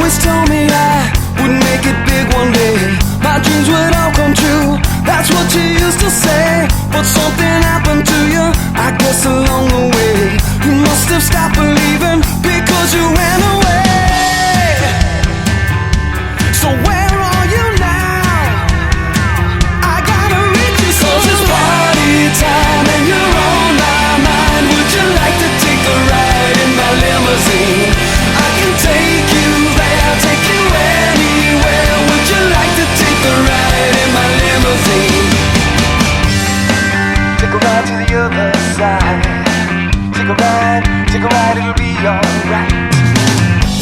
always told me I would make it big one day. My dreams would all come true, that's what you used to say. But something happened to you, I guess along the way. You must have stopped believing because you ran away. So where are you now? I gotta reach you, 'cause it's party time and you're on my mind. Would you like to take a ride in my limousine? I can take you there, take you anywhere. Would you like to take a ride in my limousine? Take a ride to the other side. Take a ride, it'll be alright.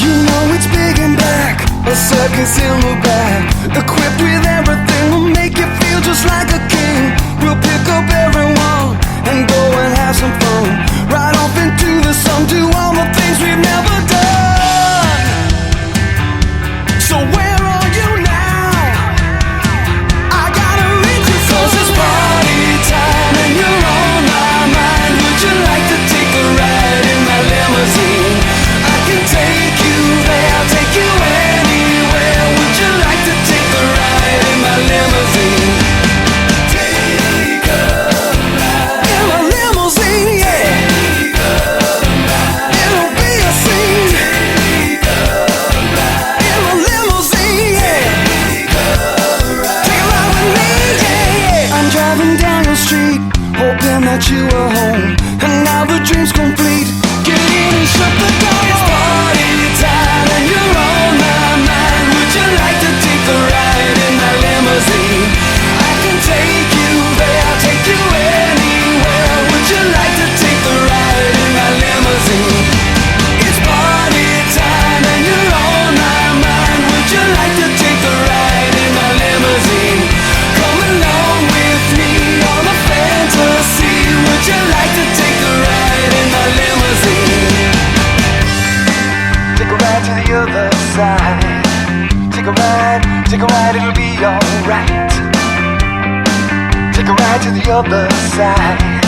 You know it's big and black, a circus in the back, equipped with everything will make you feel just like a king. We'll pick up everyone and go and have some fun. Right off into the sun, do all the things we've never done. So where are you now? I gotta reach you, 'cause it's party time and you're on my mind. Would you like to take a ride in my limousine? I can take you there, take you anywhere. Would you like to take a ride in my limousine? Take a ride in my limousine, yeah. Take a ride, it'll be a scene. Take a ride in my limousine, yeah. Take a ride with me, yeah, yeah. I'm driving down the street, hoping that you were home, and now the dream's complete. Get in and shut the door. It's party time and you're on my mind. Would you like to take a ride in my limousine? I can take you there, take you anywhere. Would you like to take a ride in my limousine? It's party time and you're on my mind. Would you like to take a ride in my limousine? Come along with me on a fantasy. Would you like to take a ride in my limousine? Take a ride to the other side. Take a ride, it'll be alright. Take a ride to the other side.